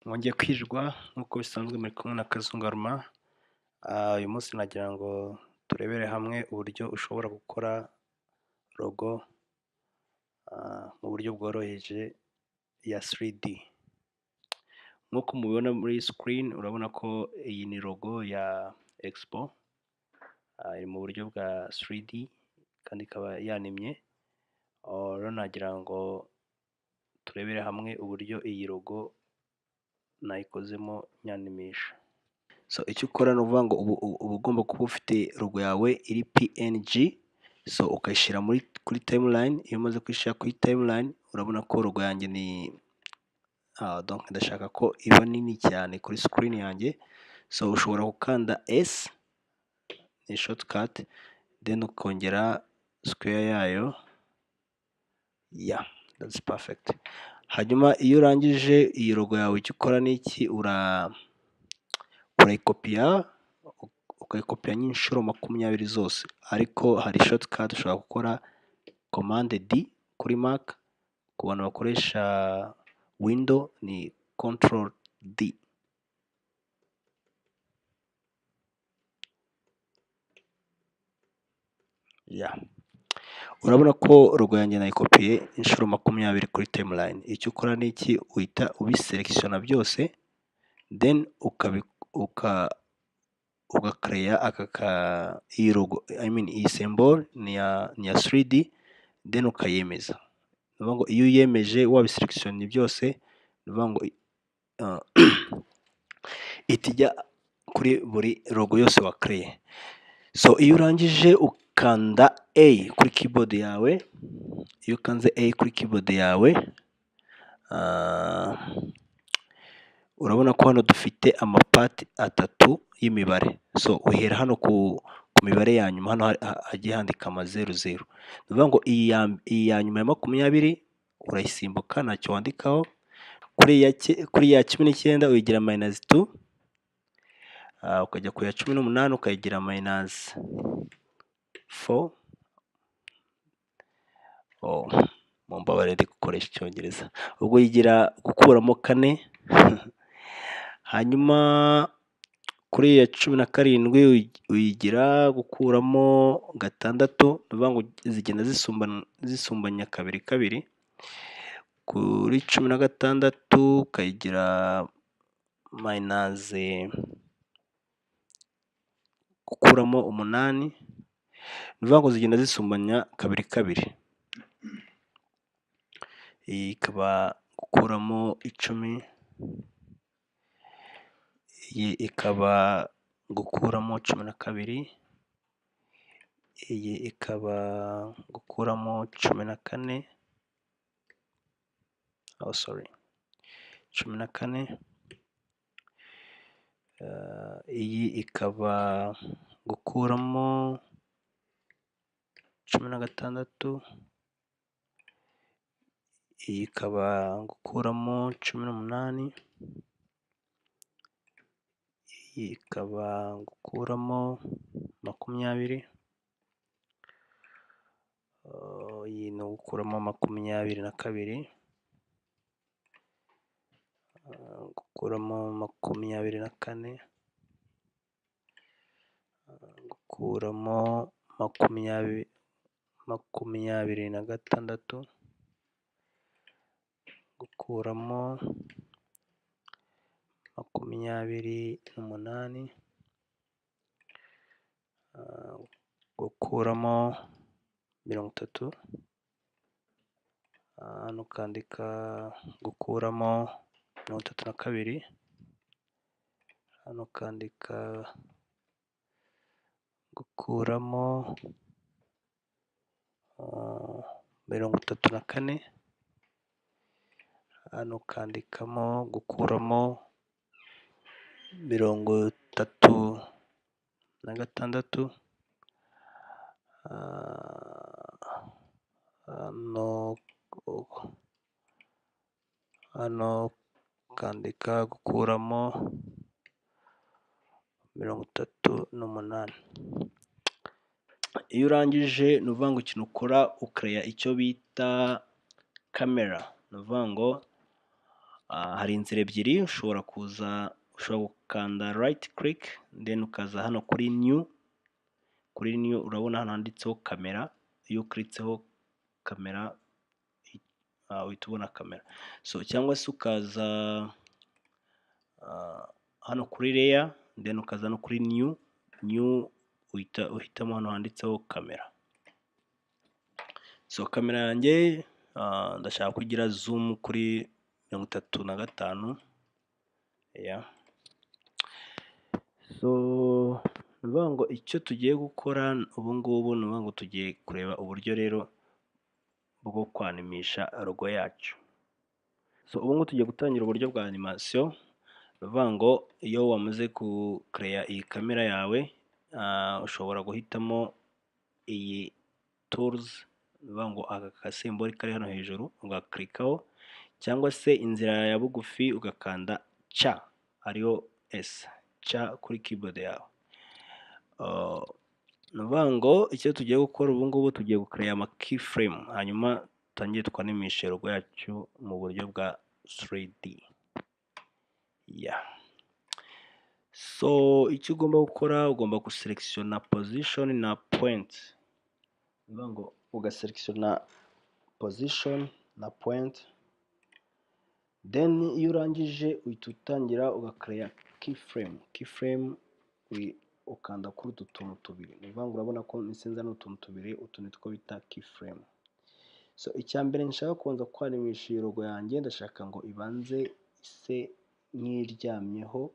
Mwongeye kwirirwa nk'uko bisanzwe muri kumwe na Kazungaruma. Uyu munsi nagira ngo turebere hamwe uburyo ushobora gukora logo mu buryo bworoheje ya 3D. Nk'uko mubibona muri screen urabona ko iyi ni logo ya Expo, iri mu buryo bwa 3D kandi ikaba yanimye. Rero nagira ngo turebere hamwe uburyo iyi logo nayikozemo nyanimisha. So icyo ukora ni ukuvuga ngo uba ugomba kuba ufite logo yawe iri PNG, so ukayishyira kuri timeline. Iyo umaze kuyishyira kuri timeline urabona ko logo yanjye ni donc ndashaka ko iba nini cyane kuri screen yanjye, so ushobora gukanda S ni shortcut, then ukongera square yayo, that's perfect. Hanyuma iyo urangije iyi logo yawe icyo ukora ni iki, urayikopiya ukayikopiya nk'inshuro 20 zose, ariko hari shortcut ushobora gukora commande D kuri Mac, ku bantu bakoresha window ni control D. Urabona ko logo yanjye nayikopiye inshuro 20 kuri timeline. Icyo ukora ni iki, uhita ubiselectiona byose, then ugakereya iyi logo, iyi symbol ni ya 3D, then ukayemeza. Ni ngo iyo uyemeje wabiselectiona byose, ni ngo itijya kuri buri logo yose wakereye. So iyo urangije ukanda A kuri keyboard yawe, iyo ukanze A kuri keyboard yawe, urabona ko hano dufite amapati 3 y'imibare. So uhera hano ku mibare ya nyuma, hano hagiye handika 00. Ni ngo iyi ya nyuma ya 20 urayisimbuka ntacyo wandikaho. Kuri ya 19 uyigira -2, ukajya ku ya 18 ukayigira -4. Mumbabarire gukoresha icyongereza. Ubwo yigira gukuramo 4. Hanyuma kuri ya 17 uyigira gukuramo 6. Ni ngo zigenda zisumbanya kabiri. Kuri 16 ukayigira gukuramo 8. Ni ngo zigenda zisumbanya kabiri. Iyi ikaba gukuramo 10, iyi ikaba gukuramo 12, iyi ikaba gukuramo 14. 14. Iyi ikaba gukuramo 16, iyi ikaba gukuramo 18, iyi ikaba gukuramo 20, iyi ni gukuramo 22, gukuramo 24, gukuramo 26, gukuramo 28, gukuramo 30, hano ukandika gukuramo 32, hano ukandika gukuramo 34, hano ukandikamo gukuramo 36, hano ukandika gukuramo 38. Iyo urangije ni ukuvuga ngo ikintu ukora ukereya icyo bita kamera. Ni ukuvuga ngo Hari inzira ebyiri, ushobora gukanda right click then ukaza hano kuri new. Kuri new urabona hano handitseho kamera, iyo uklitseho kamera uhita ubona kamera. So cyangwa se ukaza hano kuri layer then ukaza no kuri new uhitamo hano handitseho kamera. So kamera yanjye ndashaka kugira zoom kuri 35. So nuvuga ngo icyo tugiye gukora ubu ngubu nuvuga ngo tugiye kureba uburyo rero bwo kwanimisha logo yacu. So ubu ngubu tugiye gutangira uburyo bwa animation. Nuvuga ngo iyo wamaze create iyi kamera yawe, ushobora guhitamo iyi tools, nuvuga ngo aka kasembori kari hano hejuru ugaklikaho, cyangwa se inzira ya bugufi ugakanda C ariyo S, C kuri keyboard yawe. Nuvuga ngo icyo tugiye gukora ubu ngubu tugiye gucreate ama keyframe, hanyuma tangire twanimishe logo yacu mu buryo bwa 3D. So icyo ugomba gukora, ugomba guselectiona position na point. Nuvuga ngo ugaselectiona position na point, then iyo urangije uhita utangira ugacreate keyframe. Ukanda kuri utu tuntu tubiri, nuvuga ngo urabona ko nisenza n'utuntu tubiri, utu nitwo bita keyframe. So icya mbere nshaka kubanza kwanimisha iyi logo yanjye, ndashaka ngo ibanze ise nk'iryamyeho.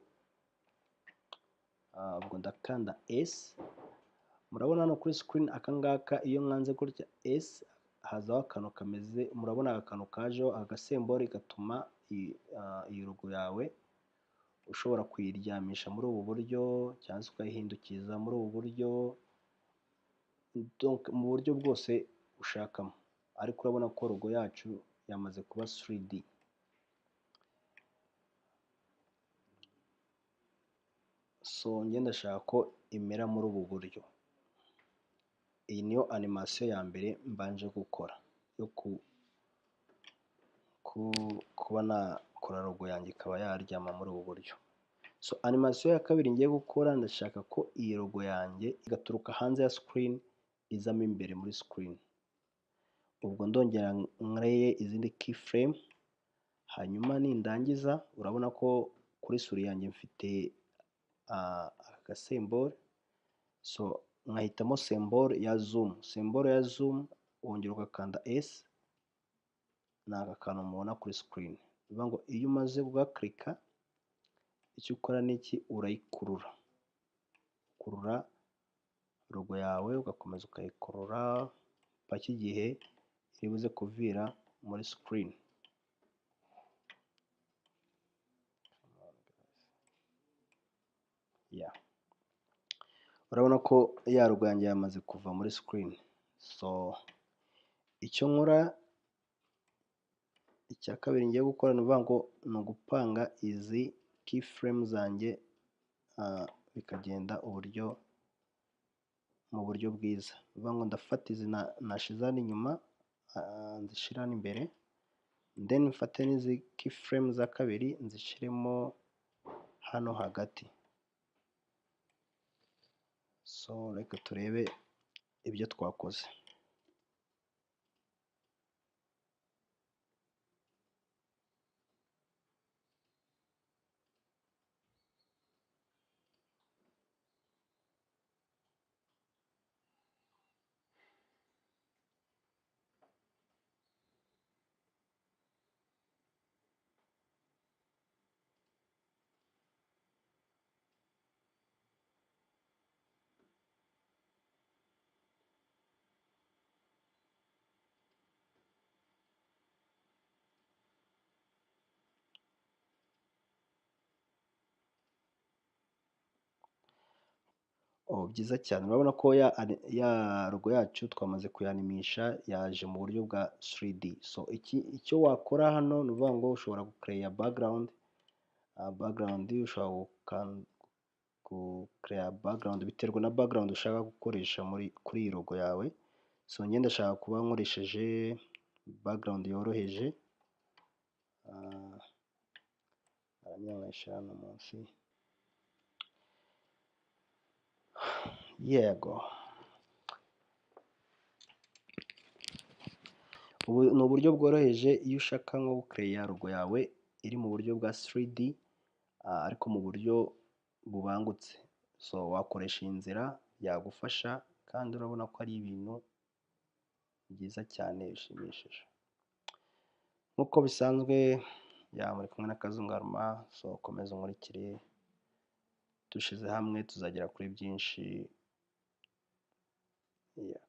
Ubwo ndakanda S. Murabona hano kuri screen akangaka iyo mwanze gutya S hazaho akantu kameze, murabona akantu kajeho agasembori gatuma iyi logo yawe ushobora kuyiryamisha muri ubu buryo cyangwa se ukayihindukiza muri ubu buryo, donc mu buryo bwose ushakamo. Ariko urabona ko logo yacu yamaze kuba 3D. So njye ndashaka ko imera muri ubu buryo. Iyi niyo animation ya mbere mbanje gukora yo kuba nakora logo yanjye ikaba yaryama muri ubu buryo. So animation ya kabiri ngiye gukora, ndashaka ko iyi logo yanjye igaturuka hanze ya screen izamo imbere muri screen. Ubwo ndongera nkreye izindi keyframe, hanyuma nindangiza urabona ko kuri suri yanjye mfite aka symbol. So nkahitamo symbol ya zoom, wongera ugakanda S, ni aka kantu mubona kuri screen. Bivuga ngo iyo umaze kugaklika, icyo ukora ni iki, urayikurura logo yawe, ugakomeza ukayikurura paka igihe iri buze kuvira muri screen. Urabona ko ya logo yanjye yamaze kuva muri screen. So icyo nkora, icya kabiri ngiye gukora nuvuga ngo ni ugupanga izi keyframe zanjye bikagenda mu buryo bwiza. Bivuga ngo ndafata izi nashize hano inyuma nzishira hano imbere, then mfate n'izi keyframe za kabiri nzishiremo hano hagati. So reka turebe ibyo twakoze. Byiza cyane, urabona ko ya logo yacu twamaze kuyanimisha yaje mu buryo bwa 3D. So icyo wakora hano ni ukuvuga ngo ushobora gucreate background, ushobora gucreate background biterwa na background ushaka gukoresha kuri iyi logo yawe. So njye ndashaka kuba nkoresheje background yoroheje. nkayishyira hano munsi. Yego, ubu ni uburyo bworoheje iyo ushaka nko gukereya logo yawe iri mu buryo bwa 3D ariko mu buryo bubangutse. So wakoresha iyi nzira yagufasha, kandi urabona ko ari ibintu byiza cyane bishimishije. Nk'uko bisanzwe muri kumwe na Kazungu Arma, so komeza unkurikire, dushize hamwe tuzagera kuri byinshi. Yeah.